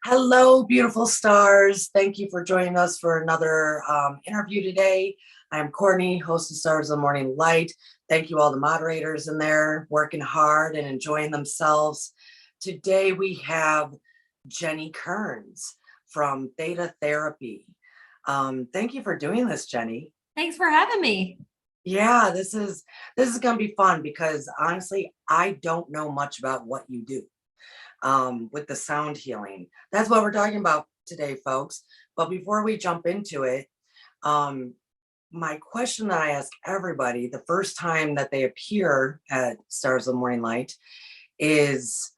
Hello, beautiful stars. Thank you for joining us for another interview today. I'm Courtney, host of Stars of the Morning Light. Thank you all the moderators in there working hard and enjoying themselves. Today we have Jenni Kearns from Theta Therapy. Thank you for doing this, Jenni. Thanks for having me. Yeah, this is going to be fun because honestly, I don't know much about what you do. With the sound healing. That's what we're talking about today, folks. But before we jump into it, my question that I ask everybody the first time that they appear at Stars of the Morning Light is,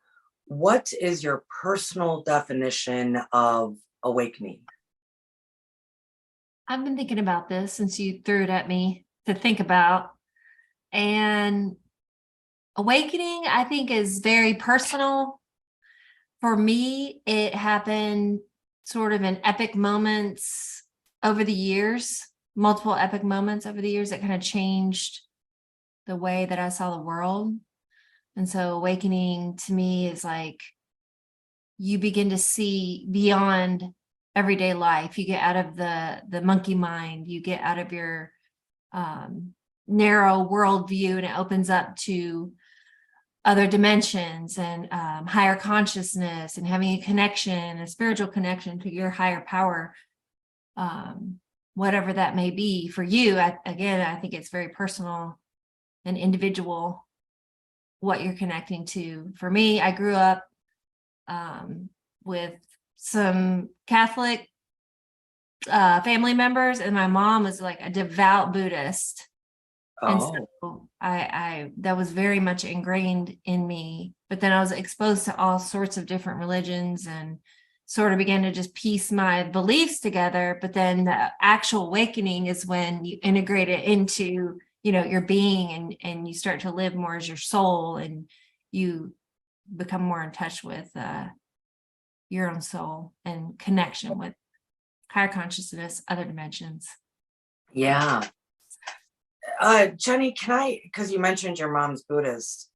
what is your personal definition of awakening? I've been thinking about this since you threw it at me to think about. And awakening, I think, is very personal. For me, it happened sort of in epic moments over the years, multiple epic moments over the years that kind of changed the way that I saw the world. And so awakening to me is like you begin to see beyond everyday life. You get out of the monkey mind, you get out of your narrow worldview, and it opens up to other dimensions and higher consciousness, and having a connection, a spiritual connection to your higher power, whatever that may be for you. I think it's very personal and individual what you're connecting to. For me, I grew up with some Catholic family members, and my mom was like a devout Buddhist. And so I that was very much ingrained in me. But then I was exposed to all sorts of different religions and sort of began to just piece my beliefs together. But then the actual awakening is when you integrate it into, your being, and you start to live more as your soul, and you become more in touch with your own soul and connection with higher consciousness, other dimensions. Yeah. Jenni, because you mentioned your mom's Buddhist,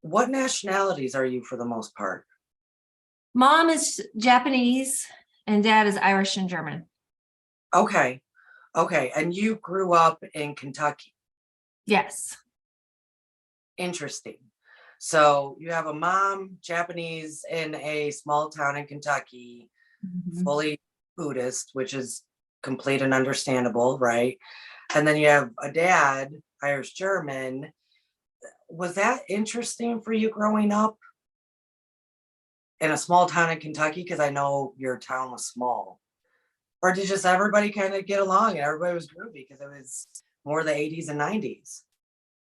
what nationalities are you for the most part? Mom is Japanese and dad is Irish and German. Okay. And you grew up in Kentucky? Yes. Interesting. So you have a mom, Japanese, in a small town in Kentucky, fully Buddhist, which is complete and understandable, right? And then you have a dad, Irish German. Was that interesting for you growing up in a small town in Kentucky? Because I know your town was small. Or did just everybody kind of get along and everybody was groovy because it was more the 80s and 90s?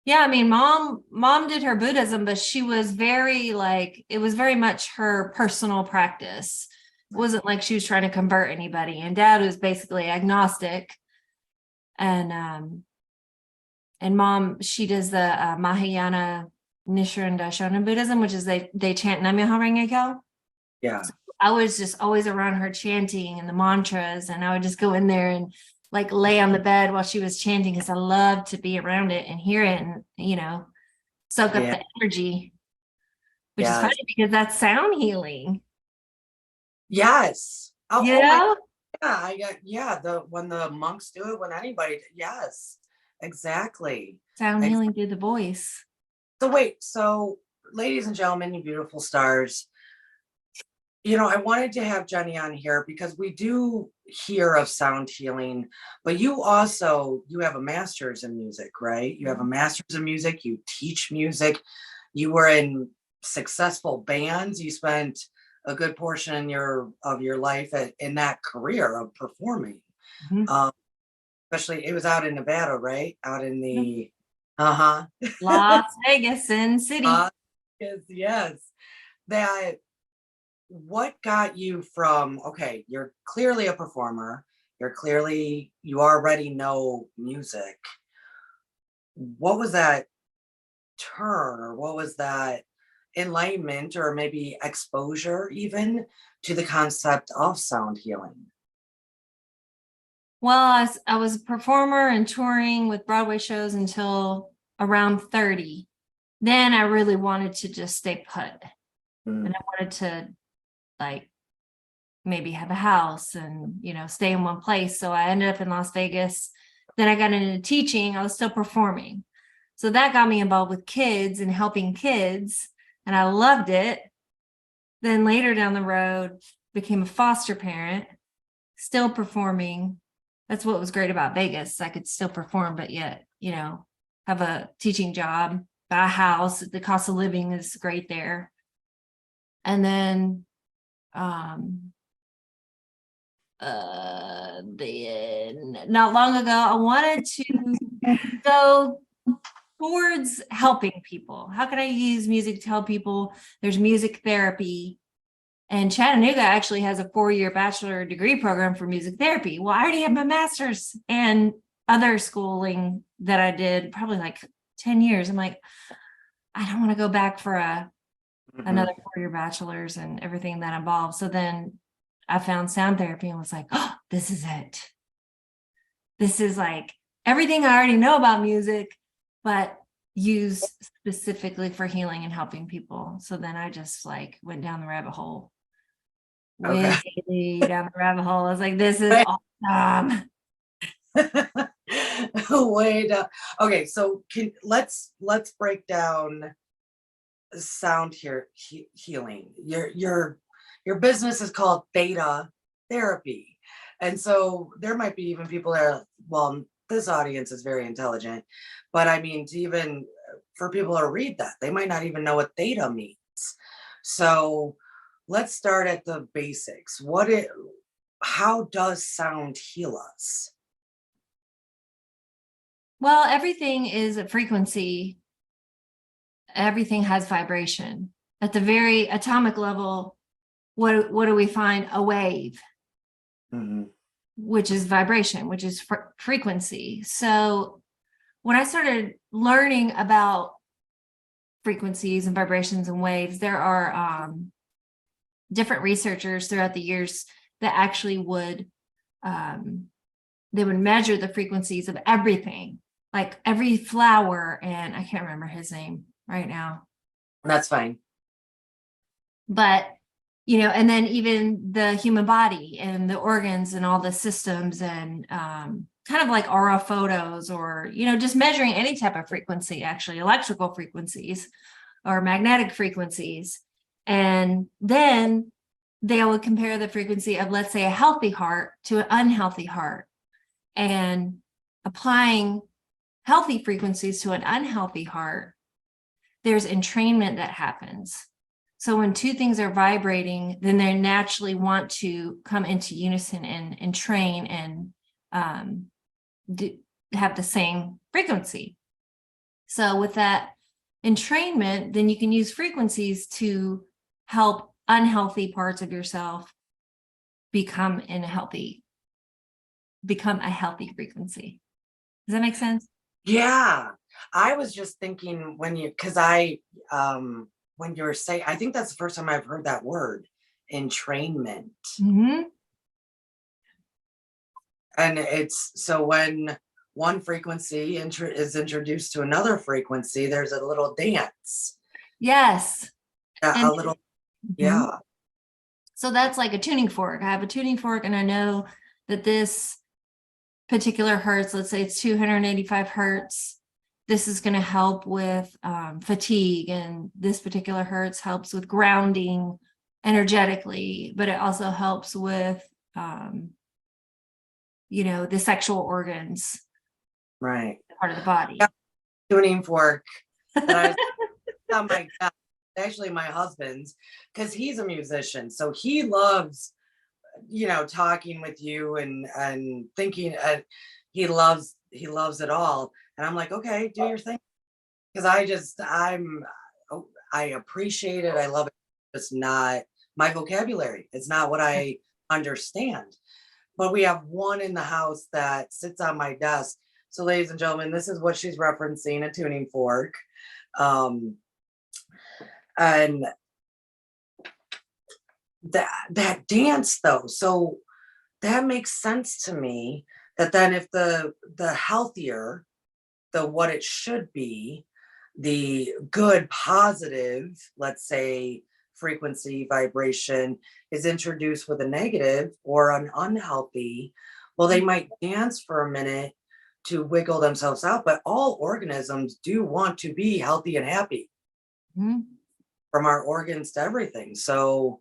Yeah, I mean, mom did her Buddhism, but she was it was very much her personal practice. It wasn't like she was trying to convert anybody. And dad was basically agnostic. And mom, she does the Mahayana Nichiren Daishonin Buddhism, which is they chant Nam-myoho Renge-kyo. Yeah. So I was just always around her chanting and the mantras, and I would just go in there and like lay on the bed while she was chanting, because I loved to be around it and hear it and, soak up the energy, which is funny because that's sound healing. Yes. Oh When the monks do it, when anybody, yes, exactly. Sound healing through the voice. So ladies and gentlemen, you beautiful stars, I wanted to have Jenni on here because we do hear of sound healing, but you have a master's in music, right? You have a master's in music, you teach music, you were in successful bands, you spent a good portion of your life in that career of performing. Especially it was out in Nevada, right? Out in the Las Vegas, Sin City. Yes. That what got you from, okay, you're clearly a performer, you already know music. What was that turn, or what was that enlightenment, or maybe exposure even to the concept of sound healing? Well, I was a performer and touring with Broadway shows until around 30. Then I really wanted to just stay put. And I wanted to maybe have a house and, you know, stay in one place. So I ended up in Las Vegas. Then I got into teaching. I was still performing. So that got me involved with kids and helping kids. And I loved it. Then later down the road, became a foster parent, still performing. That's what was great about Vegas. I could still perform, but yet, you know, have a teaching job, buy a house. The cost of living is great there. And then not long ago, I wanted to go towards helping people. How can I use music to help people? There's music therapy. And Chattanooga actually has a 4-year bachelor degree program for music therapy. Well, I already have my master's and other schooling that I did probably like 10 years. I'm like, I don't want to go back for another 4-year bachelor's and everything that involves. So then I found sound therapy and was like, oh, this is it. This is like everything I already know about music, but used specifically for healing and helping people. So then I just like went down the rabbit hole. Way down the rabbit hole. I was like, this is awesome. Way down. Okay, so let's break down sound healing. Your business is called Theta Therapy. And so there might be even people that are, well, this audience is very intelligent, but I mean, to even for people to read that, they might not even know what theta means. So let's start at the basics. How does sound heal us? Well, everything is a frequency. Everything has vibration. At the very atomic level, what do we find? A wave, which is vibration, which is frequency. So when I started learning about frequencies and vibrations and waves, there are different researchers throughout the years that actually would they would measure the frequencies of everything, like every flower, and I can't remember his name right now. That's fine. But, you know, and then even the human body and the organs and all the systems and kind of like aura photos or, you know, just measuring any type of frequency, actually electrical frequencies or magnetic frequencies. And then they would compare the frequency of, let's say, a healthy heart to an unhealthy heart, and applying healthy frequencies to an unhealthy heart, there's entrainment that happens. So when two things are vibrating, then they naturally want to come into unison and train and have the same frequency. So with that entrainment, then you can use frequencies to help unhealthy parts of yourself become a healthy frequency. Does that make sense? Yeah. I was just thinking when you were saying, I think that's the first time I've heard that word, entrainment. Mm-hmm. And it's so when one frequency is introduced to another frequency, there's a little dance. Yes. A little, yeah. So that's like a tuning fork. I have a tuning fork, and I know that this particular hertz, let's say it's 285 hertz, this is going to help with fatigue, and this particular hertz helps with grounding energetically, but it also helps with you know, the sexual organs, Right, part of the body. Tuning fork. And I was on my God, actually my husband's, because he's a musician, so he loves, you know, talking with you and thinking. He loves it all, and I'm like, okay, do your thing, because I appreciate it. I love it. It's not my vocabulary. It's not what I understand. But we have one in the house that sits on my desk. So, ladies and gentlemen, this is what she's referencing, a tuning fork. And that dance though, so that makes sense to me, that then if the healthier, the what it should be, the good, positive, let's say, frequency vibration is introduced with a negative or an unhealthy, well, they might dance for a minute to wiggle themselves out, but all organisms do want to be healthy and happy, from our organs to everything. So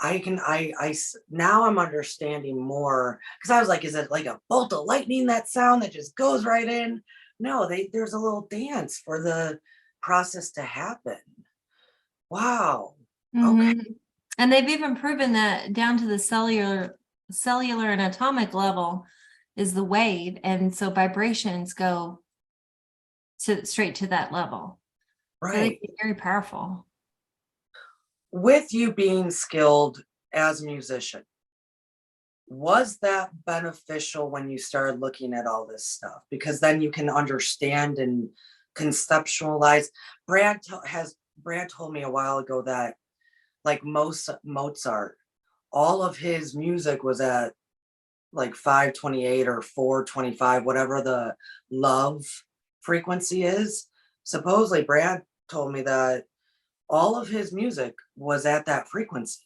now I'm understanding more, because I was like, is it like a bolt of lightning, that sound that just goes right in? No, there's a little dance for the process to happen. Wow. Okay. And they've even proven that down to the cellular and atomic level is the wave, and so vibrations go straight to that level. Right. So they can be very powerful. With you being skilled as a musician, was that beneficial when you started looking at all this stuff? Because then you can understand and conceptualize. Brad told me a while ago that, like most Mozart, all of his music was at like 528 or 425, whatever the love frequency is. Supposedly, Brad told me that all of his music was at that frequency.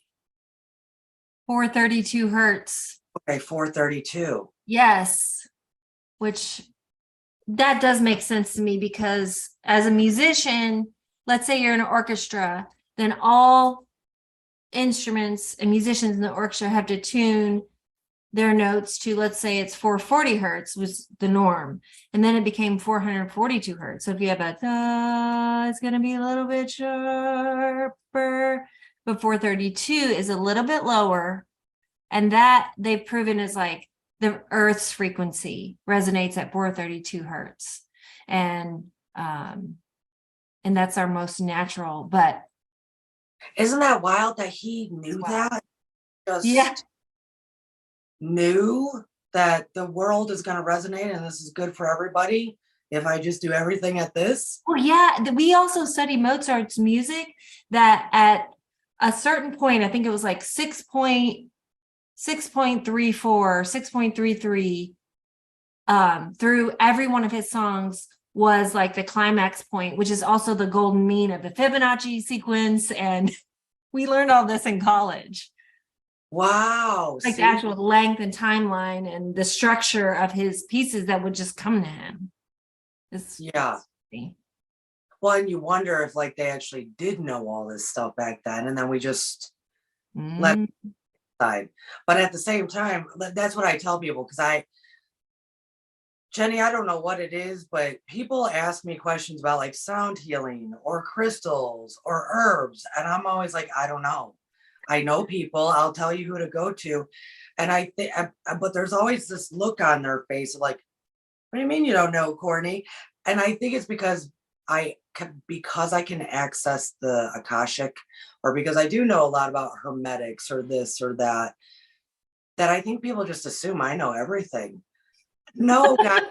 432 hertz. Okay, 432. Yes, which that does make sense to me, because as a musician, let's say you're in an orchestra, then all instruments and musicians in the orchestra have to tune their notes to, let's say it's 440 hertz was the norm, and then it became 442 hertz. So if you have a da, it's going to be a little bit sharper, but 432 is a little bit lower, and that they've proven is like the Earth's frequency resonates at 432 hertz, and that's our most natural. But isn't that wild that he knew that? Yeah. Knew that the world is going to resonate and this is good for everybody if I just do everything at this. Well, yeah, we also study Mozart's music, that at a certain point, I think it was like 6.34, 6.33, through every one of his songs was like the climax point, which is also the golden mean of the Fibonacci sequence. And we learned all this in college. Wow. Like the actual length and timeline and the structure of his pieces that would just come to him. Yeah. Well, and you wonder if like they actually did know all this stuff back then, and then we just let it aside. But at the same time, that's what I tell people, because Jenny, I don't know what it is, but people ask me questions about like sound healing or crystals or herbs, and I'm always like, I don't know. I know people, I'll tell you who to go to. And I think, but there's always this look on their face of like, what do you mean you don't know, Courtney? And I think it's because I can access the Akashic, or because I do know a lot about hermetics or this or that I think people just assume I know everything. No, God,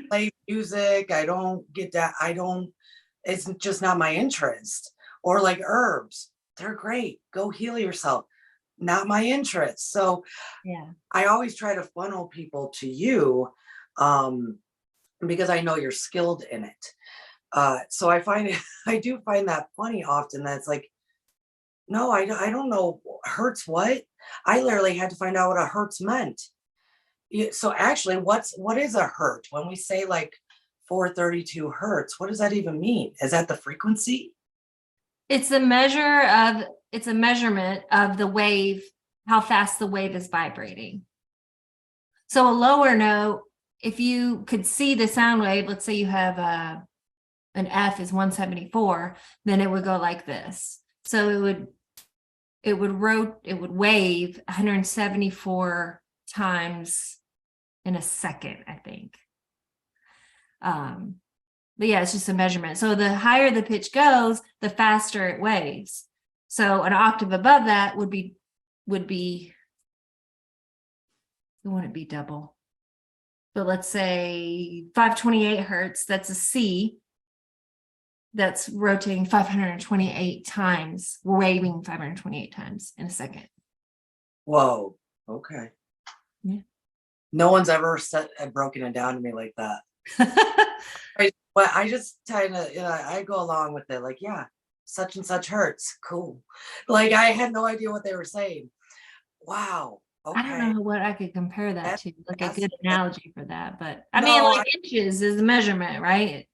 play music. I don't get that. It's just not my interest. Or like herbs. They're great. Go heal yourself. Not my interest. So yeah, I always try to funnel people to you, because I know you're skilled in it. So I do find that funny often, that it's like, no, I don't know. Hertz what? I literally had to find out what a hertz meant. So actually, what is a hertz? When we say like 432 hertz, what does that even mean? Is that the frequency? it's a measurement of the wave, how fast the wave is vibrating. So a lower note, if you could see the sound wave, let's say you have an F is 174, then it would go like this. So it would wave 174 times in a second, I think. But yeah, it's just a measurement. So the higher the pitch goes, the faster it waves. So an octave above that would be, it wouldn't be double. But let's say 528 hertz, that's a C. That's rotating 528 times, waving 528 times in a second. Whoa. Okay. Yeah. No one's ever broken it down to me like that. But I just kind of, I go along with it. Like, yeah, such and such hurts. Cool. Like I had no idea what they were saying. Wow. I don't Okay. know what I could compare that That's to, like a good fascinating. analogy for that. But I mean, No, like inches is the measurement, right?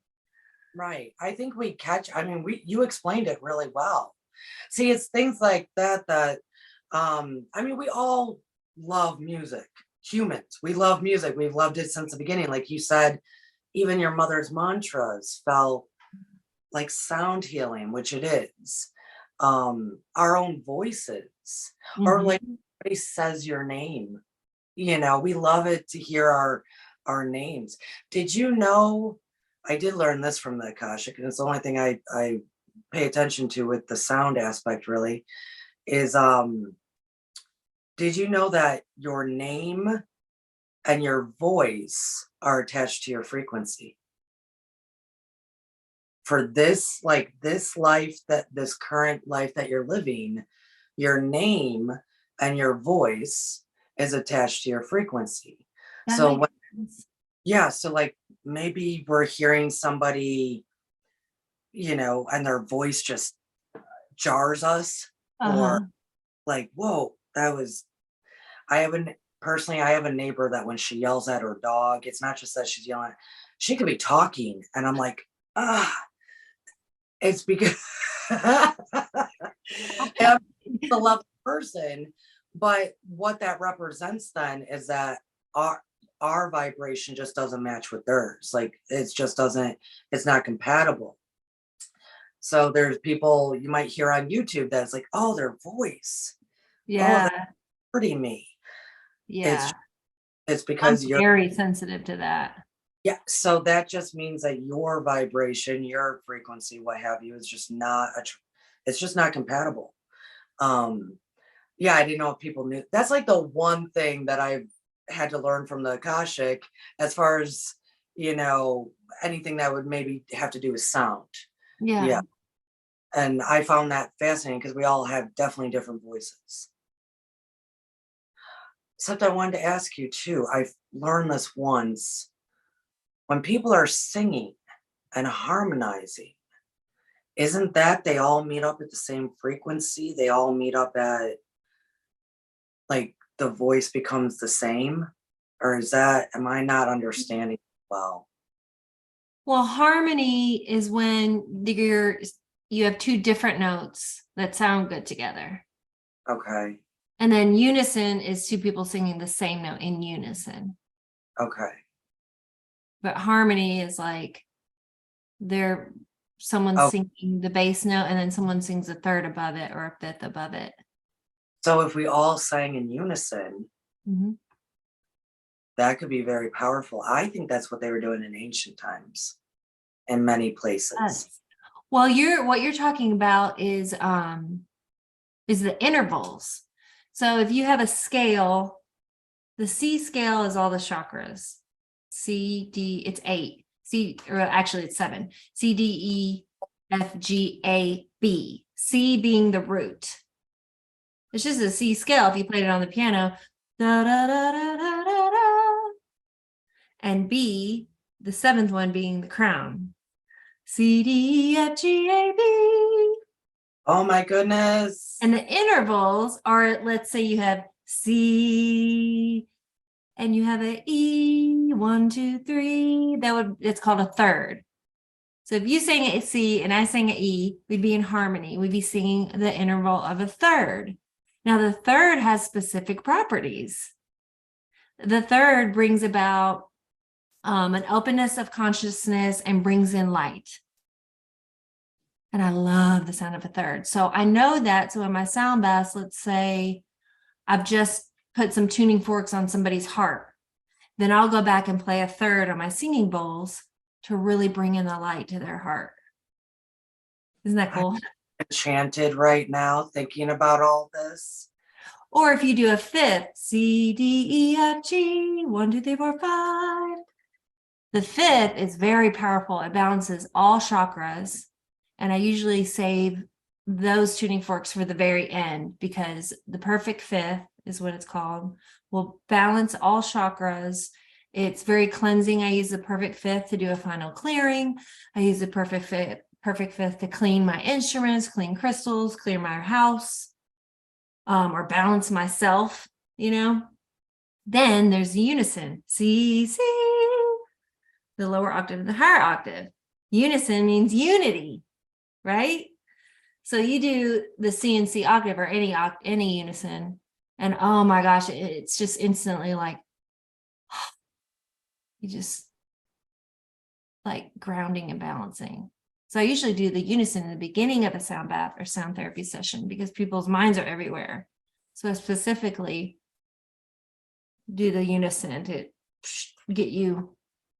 right. I think we catch, I mean, you explained it really well. See, it's things like that I mean, we all love music. Humans, we love music. We've loved it since the beginning. Like you said, even your mother's mantras felt like sound healing, which it is. Our own voices, or like Mhm. somebody says your name. You know, we love it to hear our names. Did you know? I did learn this from the Akashic, and it's the only thing I pay attention to with the sound aspect. Really, is did you know that your name and your voice are attached to your frequency? For this, like this life, that this current life that you're living, your name and your voice is attached to your frequency. That So makes when, sense. yeah, so like maybe we're hearing somebody, and their voice just jars us, or Uh-huh. like, whoa, that was, I have a, personally, I have a neighbor that when she yells at her dog, it's not just that she's yelling, she could be talking. And I'm like, ah, it's because I'm the level person. But what that represents then is that our vibration just doesn't match with theirs. Like it just doesn't, it's not compatible. So there's people you might hear on YouTube that's like, oh, their voice. Oh, they're Yeah. hurting me. It's Yeah. it's I'm because you're, very sensitive to that. yeah. So that just means that your vibration, your frequency, what have you, is just not it's just not compatible. Um, yeah, I didn't know if people knew. That's like the one thing that I've had to learn from the Akashic as far as, you know, anything that would maybe have to do with sound. Yeah. Yeah. And I found that fascinating because we all have definitely different voices. Except I wanted to ask you too. I've learned this once. When people are singing and harmonizing, isn't that they all meet up at the same frequency? They all meet up at, like, the voice becomes the same? Or is that, am I not understanding well? Well, harmony is when you have two different notes that sound good together. Okay. And then unison is two people singing the same note in unison. Okay. But harmony is like they're someone's Oh, singing the bass note and then someone sings a third above it or a fifth above it. so if we all sang in unison, Mhm. that could be very powerful. I think that's what they were doing in ancient times in many places. Yes. Well, what you're talking about is the intervals. So if you have a scale, the C scale is all the chakras. C, D, it's 8. C, or actually it's 7. C, D, E, F, G, A, B. C being the root. It's just a C scale. If you played it on the piano, da, da, da, da, da, da, da. And B, the 7th one being the crown. C, D, E, F, G, A, B. Oh my goodness. And the intervals are, let's say you have C and you have a E, 1, 2, 3. It's called a third. So if you sang a C and I sang an E, we'd be in harmony. We'd be singing the interval of a third. Now the third has specific properties. The third brings about an openness of consciousness and brings in light. And I love the sound of a third. So I know that. So in my sound baths, let's say I've just put some tuning forks on somebody's heart. Then I'll go back and play a third on my singing bowls to really bring in the light to their heart. Isn't that cool? I'm enchanted right now thinking about all this. Or if you do a fifth, C, D, E, F, G, 1, 2, 3, 4, 5. The fifth is very powerful. It balances all chakras. And I usually save those tuning forks for the very end because the perfect fifth is what it's called, will balance all chakras. It's very cleansing. I use the perfect fifth to do a final clearing. I use the perfect perfect fit to clean my instruments, clean crystals, clear my house, or balance myself, you know. Then there's the unison, C, C, the lower octave and the higher octave. Unison means unity, right? So you do the C and C octave or any unison, and oh my gosh, it's just instantly like you just like grounding and balancing. So I usually do the unison in the beginning of a sound bath or sound therapy session because people's minds are everywhere. So I specifically do the unison to get you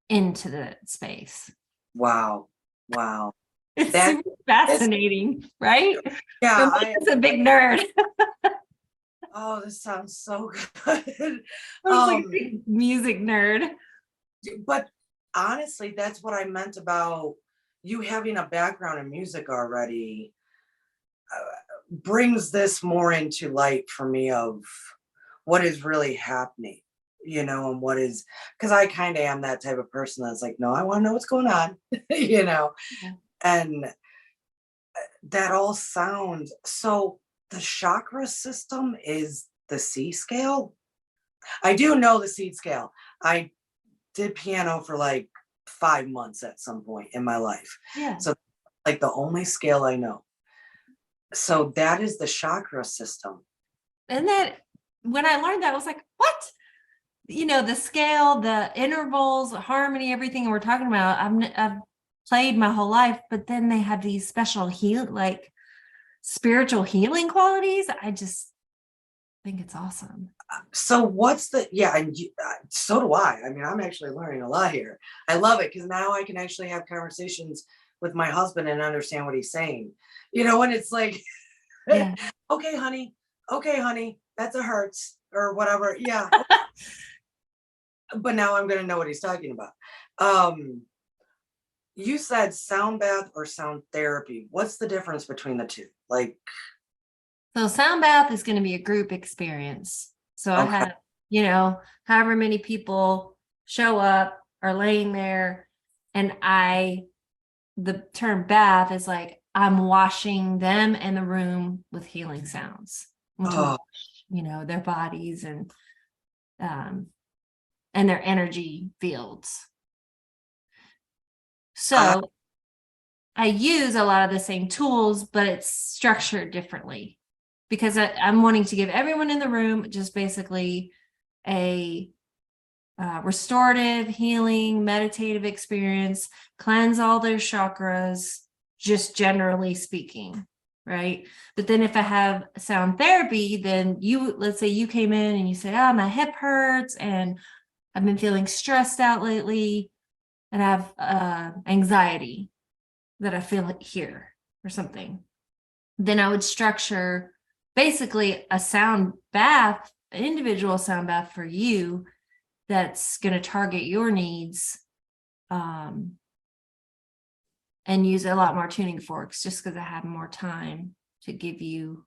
into the space. Wow. Wow. It's super fascinating, right? Yeah. I'm a big nerd. Oh, this sounds so good. I'm like a big music nerd. But honestly, that's what I meant about you having a background in music already. Brings this more into light for me of what is really happening, you know, and what is, because I kind of am that type of person that's like, no, I want to know what's going on, you know, Yeah. and that all sounds so. The chakra system is the C scale. I do know the C scale. I did piano for like 5 months at some point in my life. Yeah. So like the only scale I know. So that is the chakra system. And then when I learned that, I was like, what? You know, the scale, the intervals, harmony, everything we're talking about, I've played my whole life, but then they have these special like spiritual healing qualities. I just think it's awesome. So what's the, yeah, and so do I. I mean, I'm actually learning a lot here. I love it because now I can actually have conversations with my husband and understand what he's saying. You know, when it's like, Yeah. okay, honey, that's a Hertz or whatever. Yeah. But now I'm going to know what he's talking about. You said sound bath or sound therapy. What's the difference between the two? Like, so sound bath is going to be a group experience. So I have, you know, however many people show up or laying there, and the term bath is like I'm washing them and the room with healing sounds to wash, you know, their bodies and their energy fields. So I use a lot of the same tools, but it's structured differently because I'm wanting to give everyone in the room just basically a restorative, healing, meditative experience, cleanse all their chakras, just generally speaking, right? But then if I have sound therapy, then let's say you came in and you said, oh, my hip hurts and I've been feeling stressed out lately and I have anxiety that I feel it here or something. Then I would structure basically a sound bath, an individual sound bath for you that's going to target your needs, and use a lot more tuning forks just because I have more time to give you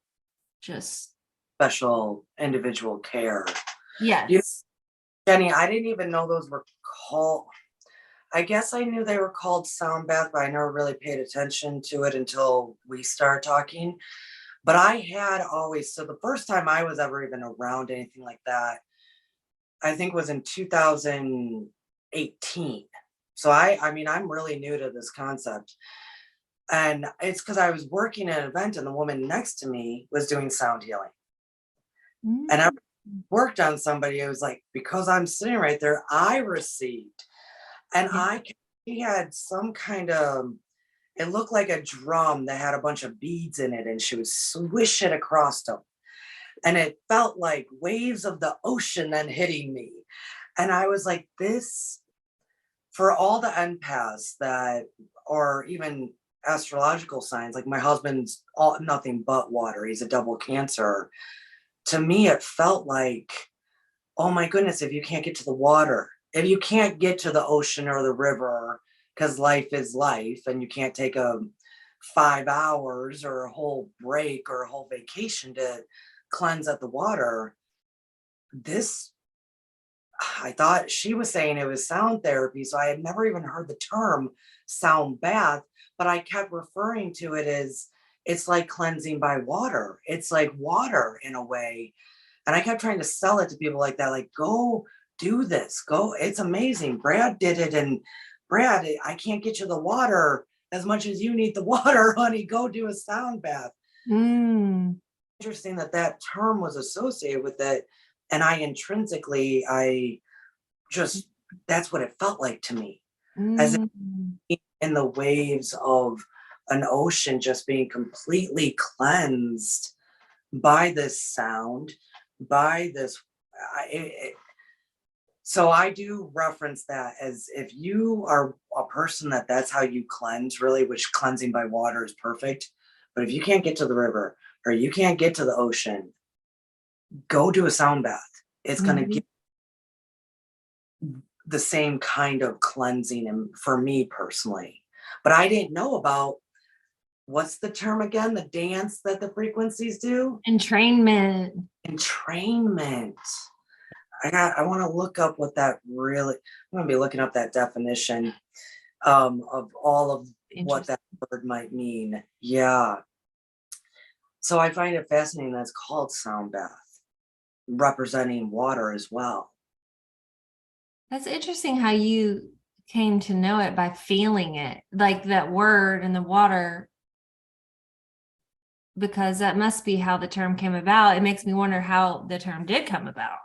just special individual care. Yes. Jenni, I didn't even know those were called. I guess I knew they were called sound bath, but I never really paid attention to it until we started talking. But I had always, so the first time I was ever even around anything like that, I think was in 2018. So I mean, I'm really new to this concept. And it's because I was working at an event and the woman next to me was doing sound healing. Mm-hmm. And I worked on somebody, it was like, because I'm sitting right there, I received. And he had some kind of, it looked like a drum that had a bunch of beads in it, and she would swish it across them. And it felt like waves of the ocean then hitting me. And I was like, this, for all the empaths that, or even astrological signs, like my husband's nothing but water, he's a double Cancer. To me, it felt like, oh my goodness, if you can't get to the water, if you can't get to the ocean or the river, because life is life and you can't take a 5 hours or a whole break or a whole vacation to cleanse at the water. This, I thought she was saying it was sound therapy, so I had never even heard the term sound bath, but I kept referring to it as it's like cleansing by water. It's like water in a way. And I kept trying to sell it to people like that, like, go do this, go. It's amazing. Brad did it. And Brad, I can't get you the water as much as you need the water, honey. Go do a sound bath. Mm. Interesting that that term was associated with it. And I just, that's what it felt like to me. As Mm. in the waves of an ocean just being completely cleansed by this sound, by this. So I do reference that as if you are a person that's how you cleanse, really, which cleansing by water is perfect. But if you can't get to the river or you can't get to the ocean, go do a sound bath. It's going to Mhm. give the same kind of cleansing, and for me personally. But I didn't know about, what's the term again? The dance that the frequencies do? Entrainment. Entrainment. I want to look up what that really, I'm going to be looking up that definition of all of what that word might mean. Yeah. So I find it fascinating that it's called sound bath, representing water as well. That's interesting how you came to know it by feeling it, like that word in the water, because that must be how the term came about. It makes me wonder how the term did come about.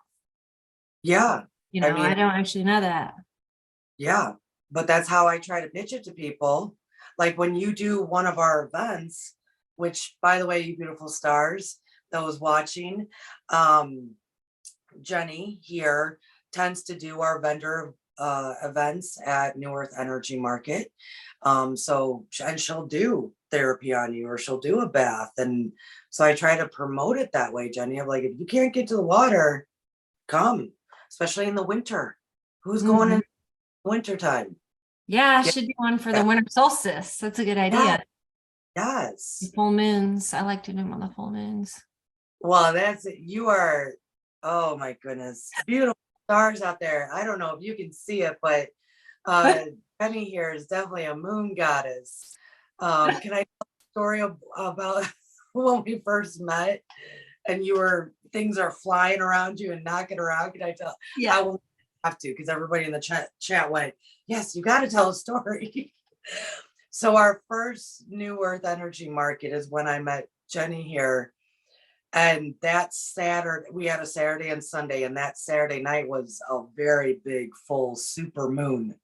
Yeah. You know, I mean, I don't actually know that. yeah, but that's how I try to pitch it to people. Like when you do one of our events, which, by the way, you beautiful stars, those watching, Jenni here tends to do our vendor events at New Earth Energy Market. So, and she'll do therapy on you, or she'll do a bath. And so I try to promote it that way, Jenni. I'm like, if you can't get to the water, come, especially in the winter. Who's going in wintertime? Yeah, I Get should do one for the back. winter solstice. That's a good Yeah, idea. yes. Full moons. I like to do them on the full moons. Well, that's it. You are, oh my goodness, beautiful stars out there. I don't know if you can see it, but Jenni here is definitely a moon goddess. Can I tell a story about when we first met and things are flying around you and knocking around? Can I tell? Yeah. I will have to, because everybody in the chat went, yes, you got to tell a story. So our first New Earth Energy Market is when I met Jenni here. And that Saturday, we had a Saturday and Sunday, and that Saturday night was a very big, full super moon.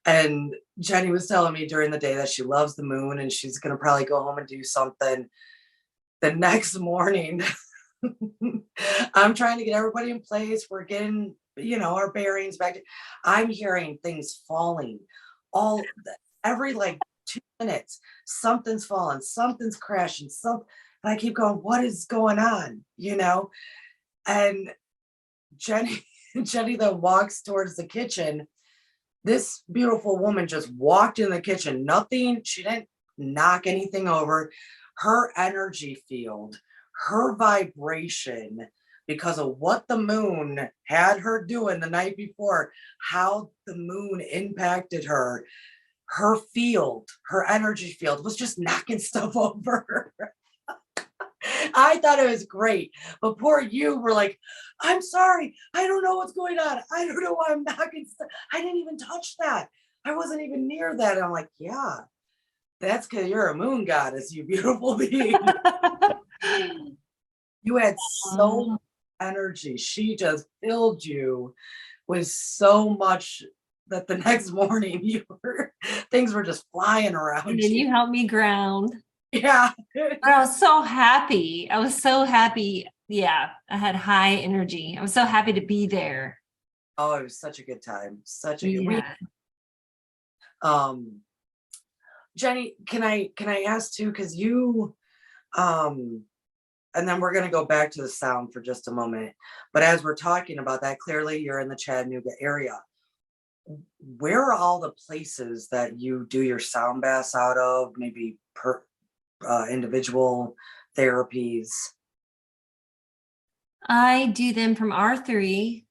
And Jenni was telling me during the day that she loves the moon and she's going to probably go home and do something. The next morning, I'm trying to get everybody in place. We're getting, our bearings back. I'm hearing things falling every like 2 minutes. Something's falling, something's crashing, and I keep going, what is going on? And Jenni, Jenni then walks towards the kitchen. This beautiful woman just walked in the kitchen. Nothing, she didn't knock anything over. Her energy field, her vibration, because of what the moon had her doing the night before, how the moon impacted her, her field, her energy field was just knocking stuff over. I thought it was great, but poor you were like, I'm sorry, I don't know what's going on. I don't know why I'm knocking stuff. I didn't even touch that. I wasn't even near that. And I'm like, yeah, that's because you're a moon goddess, you beautiful being. You had so much energy. She just filled you with so much that the next morning things were just flying around And then you helped me ground. Yeah. But I was so happy. I was so happy. Yeah, I had high energy. I was so happy to be there. Oh, it was such a good time. Such a good Jenni, can I ask too, because you and then we're going to go back to the sound for just a moment. But as we're talking about that, clearly you're in the Chattanooga area. Where are all the places that you do your sound baths out of? Maybe individual therapies? I do them from R3.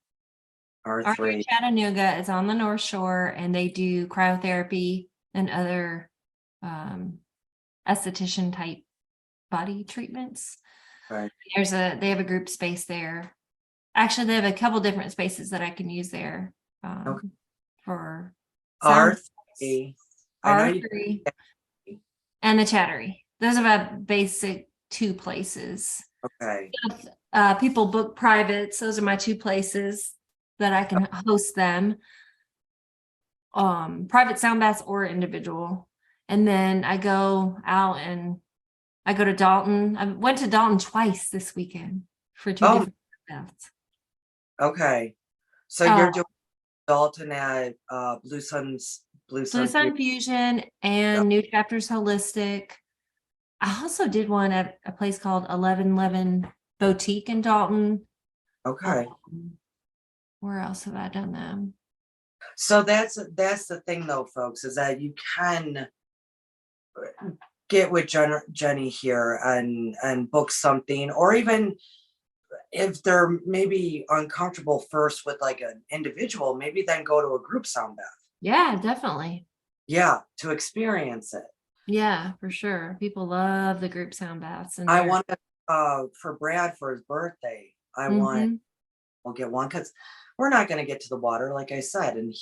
R3. Chattanooga is on the North Shore, and they do cryotherapy and other esthetician type body treatments. Right. They have a group space there. Actually, they have a couple different spaces that I can use there Okay. for sound, R3. I know you. R3 and the Chattery. Those are my basic 2 places. Okay. People book privates. Those are my 2 places that I can host them. Private sound baths or individual. And then I go out and I go to Dalton. I went to Dalton twice this weekend for 2 different baths. Okay. So you're doing Dalton at Blue Sun Fusion and New Chapters Holistic. I also did one at a place called 1111 Boutique in Dalton. Okay. Where else have I done them? So that's the thing though, folks, is that you can get with Jenni here and book something, or even if they're maybe uncomfortable first with like an individual, maybe then go to a group sound bath. Yeah, definitely. Yeah, to experience it. Yeah, for sure. People love the group sound baths. And I wanted for Brad for his birthday. I want we'll get one because we're not going to get to the water, like I said, and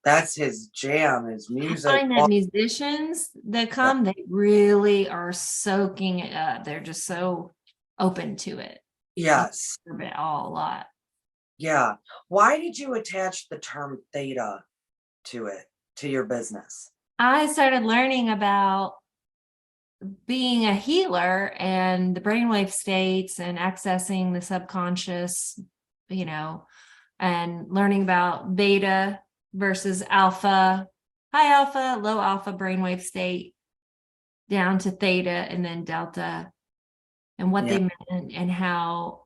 that's his jam, his music. I find that musicians that come, they really are soaking it up. They're just so open to it. Yes. It all a lot. Yeah. Why did you attach the term theta to it, to your business? I started learning about being a healer and the brainwave states and accessing the subconscious, and learning about beta versus alpha, high alpha, low alpha brainwave state, down to theta and then delta, and what they meant and how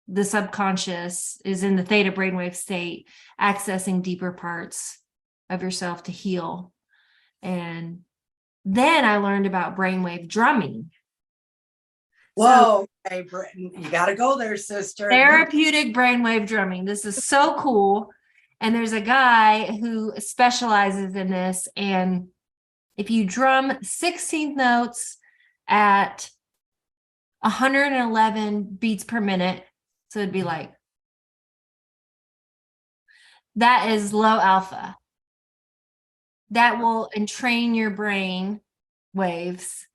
the subconscious is in the theta brainwave state, accessing deeper parts of yourself to heal. And then I learned about brainwave drumming. Whoa, hey, Brittany, you got to go there, sister. Therapeutic brainwave drumming. This is so cool. And there's a guy who specializes in this. And if you drum 16th notes at 111 beats per minute, so it'd be like, that is low alpha. That will entrain your brain waves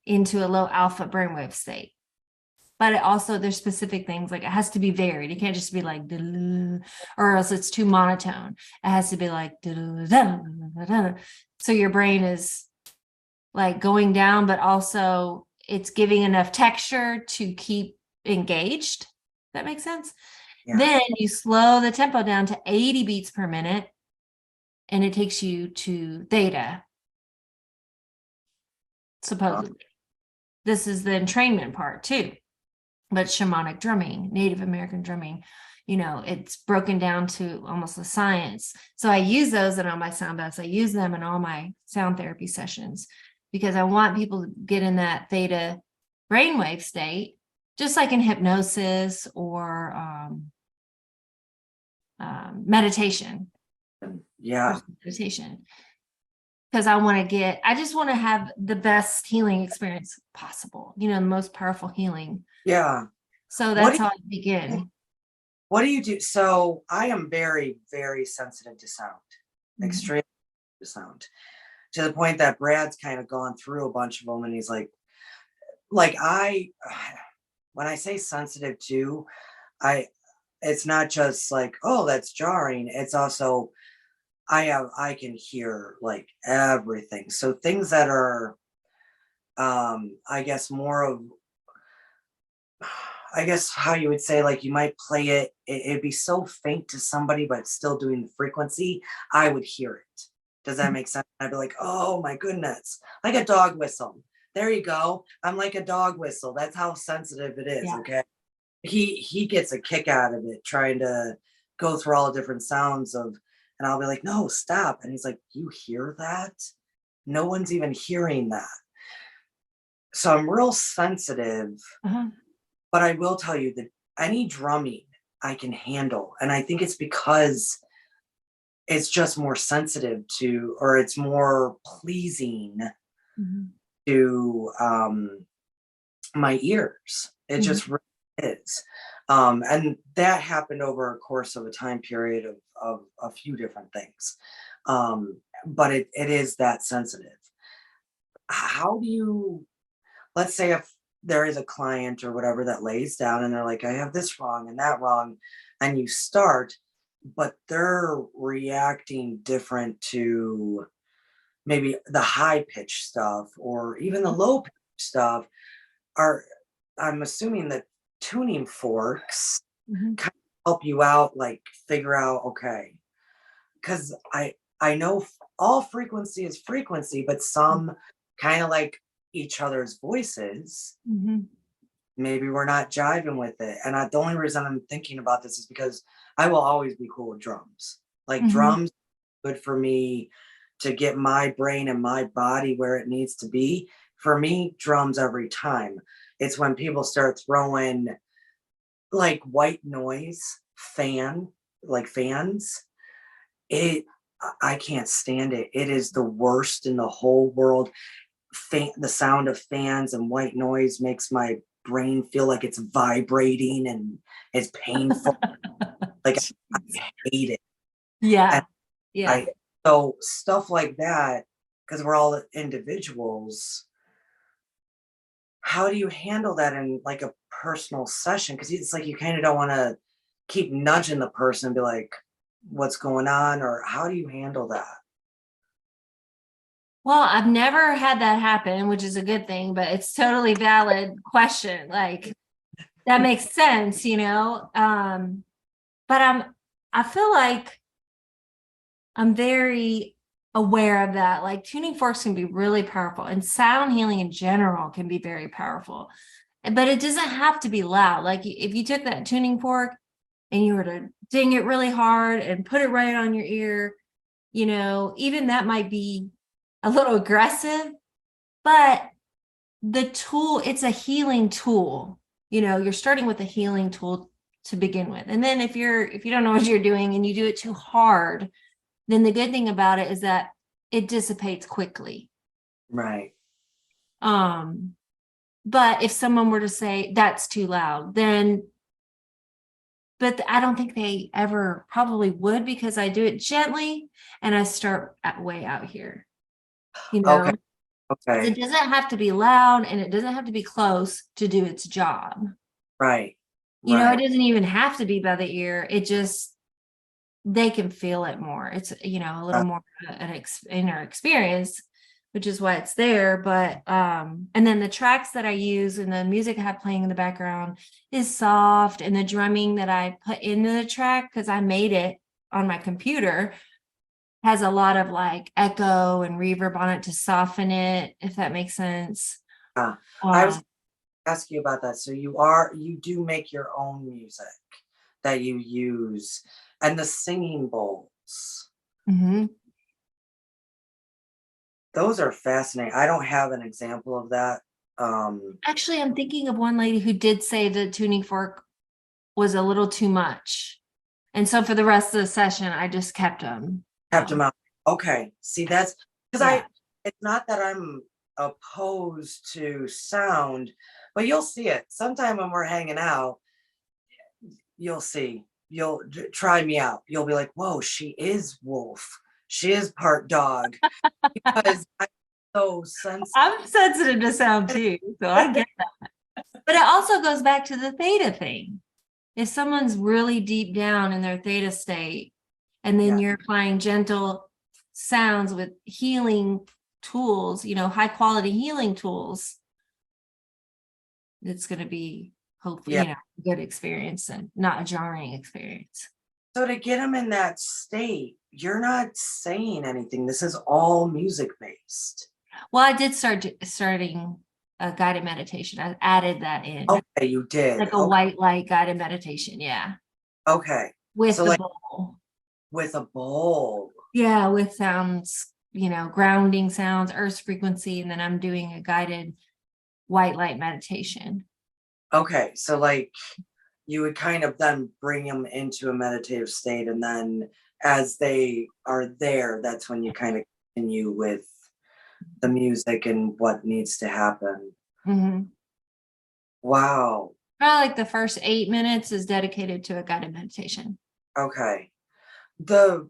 into a low alpha brainwave state. But it also, there's specific things, like it has to be varied. It can't just be like, or else it's too monotone. It has to be like, so your brain is like going down, but also it's giving enough texture to keep engaged. That makes sense? Yeah. Then you slow the tempo down to 80 beats per minute, and it takes you to theta, supposedly. This is the entrainment part too. But shamanic drumming, Native American drumming, it's broken down to almost a science. So I use those in all my sound baths. I use them in all my sound therapy sessions because I want people to get in that theta brainwave state, just like in hypnosis or meditation. Yeah. Meditation. Because I just want to have the best healing experience possible, the most powerful healing. Yeah. So that's how I begin. What do you do? So I am very, very sensitive to sound, extremely to sound, to the point that Brad's kind of gone through a bunch of them. And he's like when I say sensitive too, it's not just like, oh, that's jarring. It's also, I can hear like everything. So things that are, I guess how you would say, like you might play it'd be so faint to somebody, but still doing the frequency, I would hear it. Does that make sense? I'd be like, oh my goodness, like a dog whistle. There you go. I'm like a dog whistle. That's how sensitive it is. Yeah. Okay. He gets a kick out of it, trying to go through all the different sounds of, and I'll be like, no, stop. And he's like, you hear that? No one's even hearing that. So I'm real sensitive, but I will tell you that any drumming I can handle. And I think it's because it's just more sensitive to, or it's more pleasing to my ears. It just really is. And that happened over a course of a time period of a few different things. But it is that sensitive. How do you, let's say if there is a client or whatever that lays down and they're like, I have this wrong and that wrong, and you start, but they're reacting different to maybe the high pitch stuff or even the low pitch stuff, are, I'm assuming that tuning forks kind of help you out, like figure out, okay, because I know all frequency is frequency, but some kind of like each other's voices. Maybe we're not jiving with it. And the only reason I'm thinking about this is because I will always be cool with drums. Like drums, good for me to get my brain and my body where it needs to be. For me, drums every time. It's when people start throwing like white noise like fans. I can't stand it. It is the worst in the whole world. The sound of fans and white noise makes my brain feel like it's vibrating and it's painful. Like I hate it. Yeah. And Yeah. so stuff like that, because we're all individuals, how do you handle that in like a personal session? Because it's like you kind of don't want to keep nudging the person and be like, what's going on? Or how do you handle that? Well, I've never had that happen, which is a good thing, but it's totally valid question. Like that makes sense, you know? But I feel like I'm very aware of that. Like tuning forks can be really powerful, and sound healing in general can be very powerful, but it doesn't have to be loud. Like if you took that tuning fork and you were to ding it really hard and put it right on your ear, you know, even that might be a little aggressive, but the tool, it's a healing tool. You know, you're starting with a healing tool to begin with. And then if you don't know what you're doing and you do it too hard, then the good thing about it is that it dissipates quickly. Right. But if someone were to say that's too loud, then, but I don't think they ever probably would, because I do it gently and I start way out here, you know. Okay. It doesn't have to be loud and it doesn't have to be close to do its job. Right. You know, it doesn't even have to be by the ear. It just, they can feel it more. It's, you know, a little more an inner experience, which is why it's there. But, and then the tracks that I use and the music I have playing in the background is soft. And the drumming that I put into the track, because I made it on my computer, has a lot of like echo and reverb on it to soften it, if that makes sense. I was ask you about that. So you do make your own music that you use, and the singing bowls. Those are fascinating. I don't have an example of that. Actually, I'm thinking of one lady who did say the tuning fork was a little too much. And so for the rest of the session, I just kept them. Kept them out. Okay. See, that's because it's not that I'm opposed to sound, but you'll see it sometime when we're hanging out. You'll see. You'll try me out. You'll be like, whoa, she is wolf. She is part dog. Because I'm so sensitive. I'm sensitive to sound too, so I get that. But it also goes back to the theta thing. If someone's really deep down in their theta state, and then you're applying gentle sounds with healing tools, you know, high quality healing tools, it's going to be hopefully, you know, a good experience and not a jarring experience. So to get them in that state, you're not saying anything. This is all music based. Well, I did starting a guided meditation. I added that in. Okay, you did. Like a white light guided meditation. Yeah. Okay. With so the like, bowl. With a bowl. Yeah, with sounds, you know, grounding sounds, earth frequency, and then I'm doing a guided white light meditation. Okay, so like you would kind of then bring them into a meditative state, and then as they are there, that's when you kind of continue with the music and what needs to happen. Mhm. Wow. Probably like the first 8 minutes is dedicated to a guided meditation. Okay. The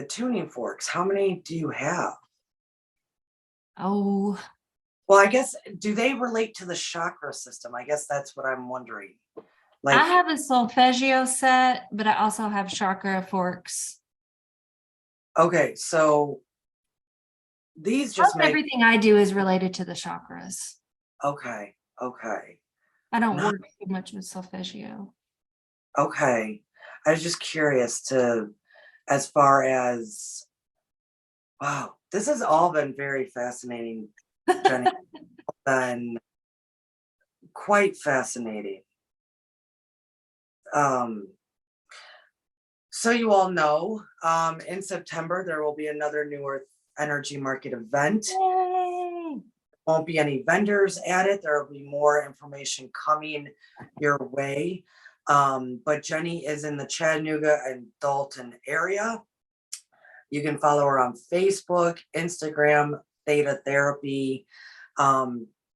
tuning forks, how many do you have? Oh, Well, I guess, do they relate to the chakra system? I guess that's what I'm wondering. Like, I have a solfeggio set, but I also have chakra forks. okay, so these just Most make, everything I do is related to the chakras. okay, okay, I don't not, work too much with solfeggio. okay. I was just curious to, as far as, wow, this has all been very fascinating, Jenny. Been quite fascinating. Um, so you all know, in September, there will be another New Earth Energy Market event. Yay! Won't be any vendors at it. There will be more information coming your way. But Jenny is in the Chattanooga and Dalton area. You can follow her on Facebook, Instagram, Theta Therapy.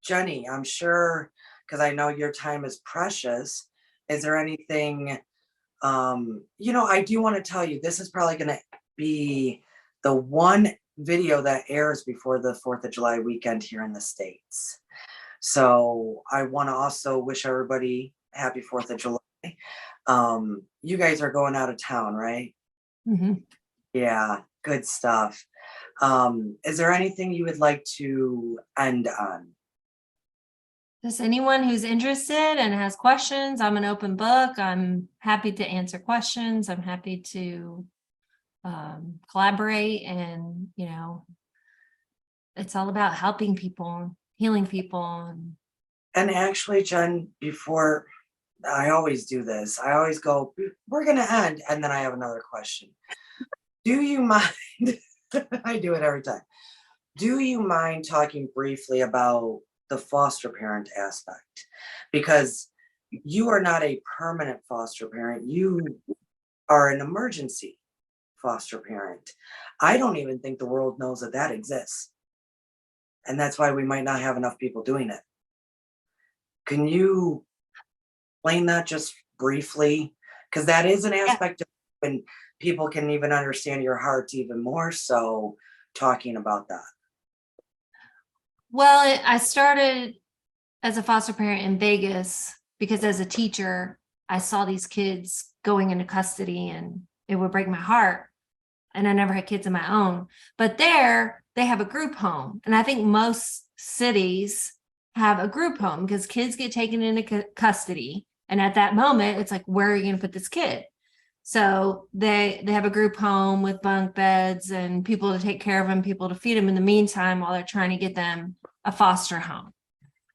Jenny, I'm sure, because I know your time is precious. Is there anything, I do want to tell you, this is probably going to be the one video that airs before the 4th of July weekend here in the States. So I want to also wish everybody happy 4th of July. You guys are going out of town, right? Mhm. Yeah, good stuff. Is there anything you would like to end on? Just anyone who's interested and has questions, I'm an open book. I'm happy to answer questions. I'm happy to collaborate, and it's all about helping people, healing people. And actually, Jen, before I always do this, I always go, we're going to end. And then I have another question. Do you mind? I do it every time. Do you mind talking briefly about the foster parent aspect? Because you are not a permanent foster parent, you are an emergency foster parent. I don't even think the world knows that that exists. And that's why we might not have enough people doing it. Can you explain that just briefly? Because that is an Yeah. aspect of when people can even understand your heart even more so, talking about that. Well, I started as a foster parent in Vegas because as a teacher, I saw these kids going into custody and it would break my heart. And I never had kids of my own. But there, they have a group home. And I think most cities have a group home because kids get taken into custody. And at that moment, it's like, where are you going to put this kid? So they have a group home with bunk beds and people to take care of them, people to feed them in the meantime while they're trying to get them a foster home.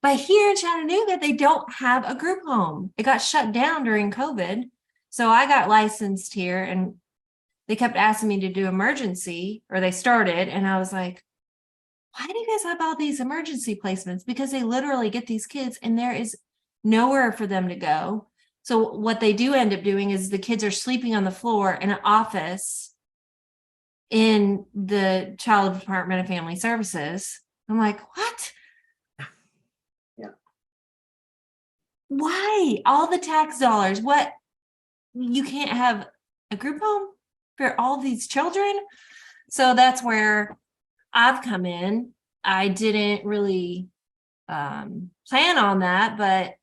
But here in Chattanooga, they don't have a group home. It got shut down during COVID. So I got licensed here and they kept asking me to do emergency, or they started. And I was like, why do you guys have all these emergency placements? Because they literally get these kids and there is nowhere for them to go. So what they do end up doing is the kids are sleeping on the floor in an office in the Child Department of Family Services. I'm like, what? Yeah. Why? All the tax dollars. What? You can't have a group home for all these children? So that's where I've come in. I didn't really plan on that, but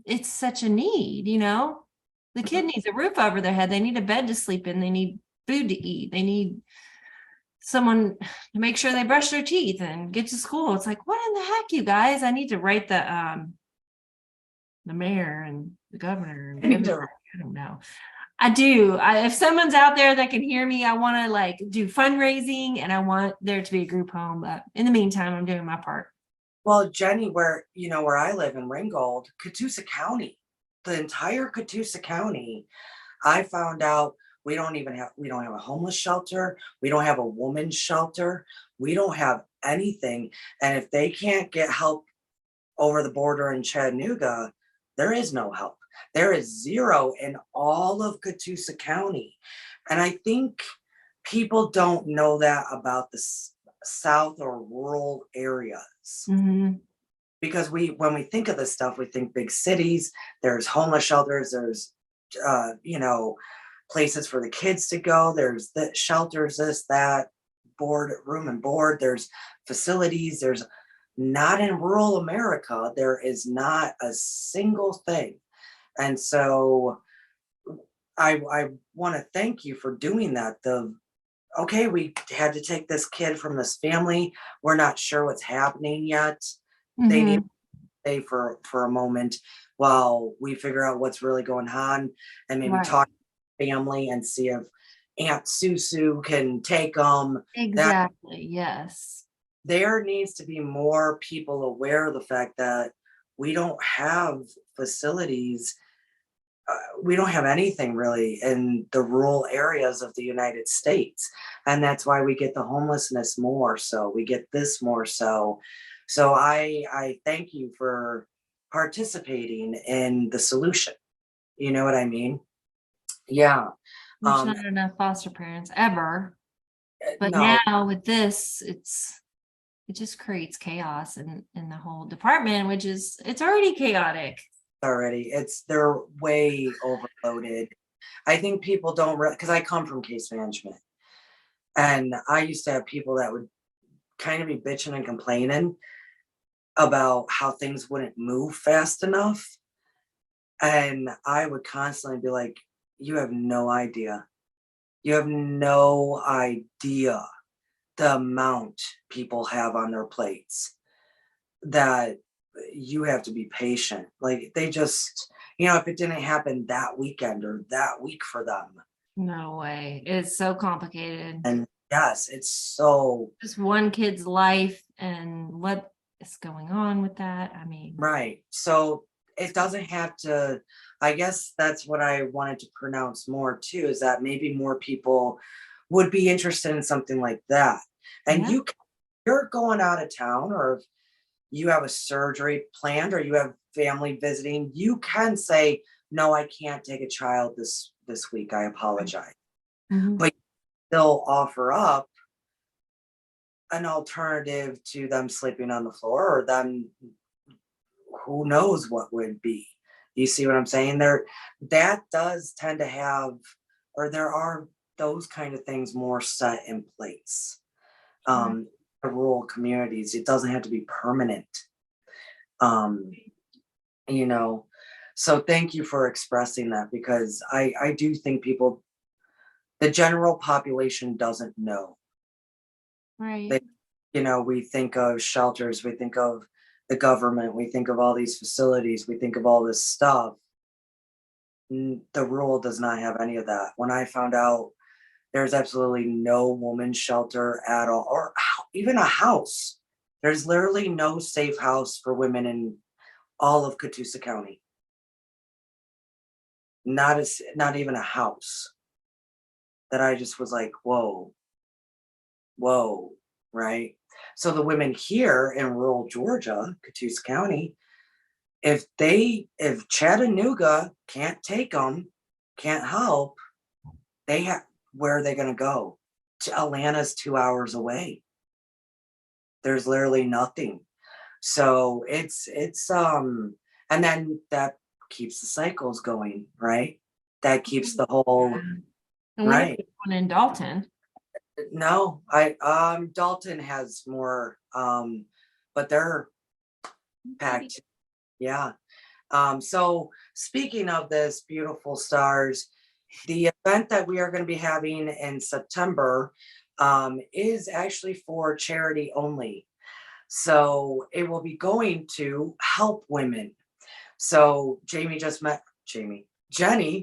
it's such a need, The kid needs a roof over their head. They need a bed to sleep in. They need food to eat. They need someone to make sure they brush their teeth and get to school. It's like, what in the heck, you guys? I need to write the mayor and the governor and everybody. I don't know. I do. If someone's out there that can hear me, I want to do fundraising and I want there to be a group home. But in the meantime, I'm doing my part. Well, Jenny, where I live in Ringgold, Catoosa County, the entire Catoosa County, I found out we don't have a homeless shelter. We don't have a woman's shelter. We don't have anything. And if they can't get help over the border in Chattanooga, there is no help. There is zero in all of Catoosa County. And I think people don't know that about the South or rural areas. Because when we think of this stuff, we think big cities, there's homeless shelters, there's, places for the kids to go, there's the shelters, this, that, room and board, there's facilities, there's not in rural America, there is not a single thing. And so I want to thank you for doing that. Okay, we had to take this kid from this family. We're not sure what's happening yet. They need to stay for a moment while we figure out what's really going on, and maybe talk to the family and see if Aunt Susu can take them. Exactly. Yes. There needs to be more people aware of the fact that we don't have facilities. We don't have anything really in the rural areas of the United States. And that's why we get the homelessness more. So we get this more. So I thank you for participating in the solution. You know what I mean? Yeah. There's not enough foster parents ever. But no. now with this, it just creates chaos in the whole department, which is, it's already chaotic. They're way overloaded. I think people don't because I come from case management, and I used to have people that would kind of be bitching and complaining about how things wouldn't move fast enough, and I would constantly be like, you have no idea the amount people have on their plates, that you have to be patient. Like, they just, if it didn't happen that weekend or that week for them. No way. It's so complicated. And yes, it's so. Just one kid's life and what is going on with that. I mean. Right. So it doesn't have to, I guess that's what I wanted to pronounce more too, is that maybe more people would be interested in something like that. And you're going out of town, or you have a surgery planned, or you have family visiting, you can say, no, I can't take a child this week. I apologize. But they'll offer up an alternative to them sleeping on the floor, or them, who knows what would be. You see what I'm saying? That does tend to have, or there are those kind of things more set in place. Rural communities, it doesn't have to be permanent. So thank you for expressing that, because I do think the general population doesn't know. Right. We think of shelters, we think of the government, we think of all these facilities, we think of all this stuff. The rural does not have any of that. When I found out there's absolutely no woman's shelter at all, or even a house. There's literally no safe house for women in all of Catoosa County. Not even a house. That I just was like, whoa, right? So the women here in rural Georgia, Catoosa County, if Chattanooga can't take them, can't help, where are they going to go? To Atlanta's 2 hours away. There's literally nothing. So it's and then that keeps the cycles going, right? That keeps the whole right. One in Dalton. No, Dalton has more, but they're packed. Yeah. So speaking of this, beautiful stars, the event that we are going to be having in September is actually for charity only. So it will be going to help women. So Jenny,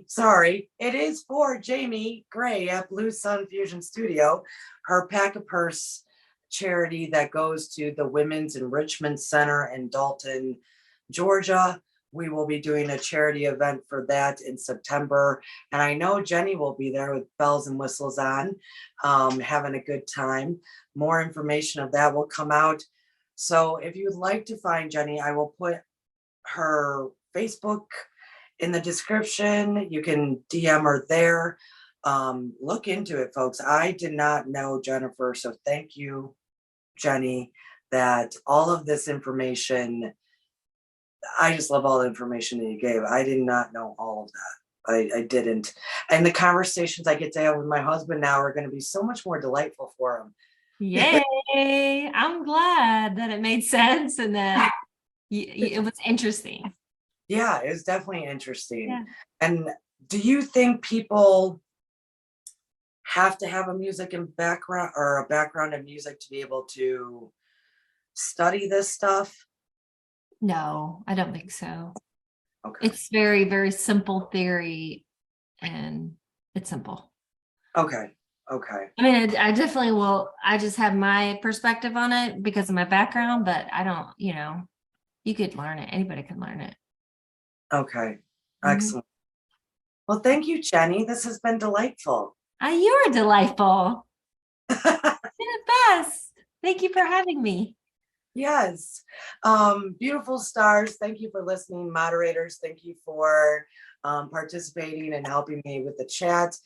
sorry, it is for Jamie Gray at Blue Sun Fusion Studio, her Pack a Purse charity that goes to the Women's Enrichment Center in Dalton, Georgia. We will be doing a charity event for that in September. And I know Jenny will be there with bells and whistles on, having a good time. More information of that will come out. So if you'd like to find Jenny, I will put her Facebook in the description. You can DM her there. Look into it, folks. I did not know Jennifer, so thank you, Jenny, that all of this information, I just love all the information that you gave. I did not know all of that. I didn't. And the conversations I get to have with my husband now are going to be so much more delightful for him. Yay. I'm glad that it made sense and that it was interesting. Yeah, it was definitely interesting. Yeah. And do you think people have to have a music and background or a background in music to be able to study this stuff? No, I don't think so. Okay. It's very, very simple theory and it's simple. Okay. Okay. I mean, I definitely will. I just have my perspective on it because of my background, but I don't, you could learn it. Anybody can learn it. Okay. Excellent. Well, thank you, Jenny. This has been delightful. You're delightful. You're the best. Thank you for having me. Yes. Beautiful stars. Thank you for listening. Moderators, thank you for participating and helping me with the chat.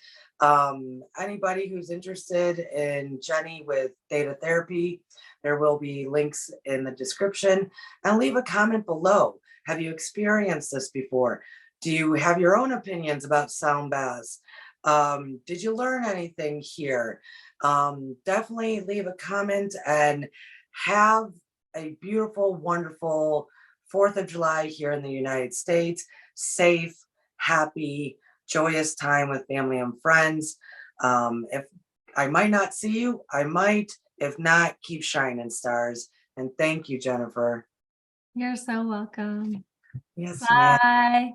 Anybody who's interested in Jenny with Theta Therapy, there will be links in the description, and leave a comment below. Have you experienced this before? Do you have your own opinions about sound baths? Did you learn anything here? Definitely leave a comment and have a beautiful, wonderful 4th of July here in the United States. Safe, happy, joyous time with family and friends. If I might not see you, I might. If not, keep shining, stars. And thank you, Jennifer. You're so welcome. Yes, ma'am. Bye.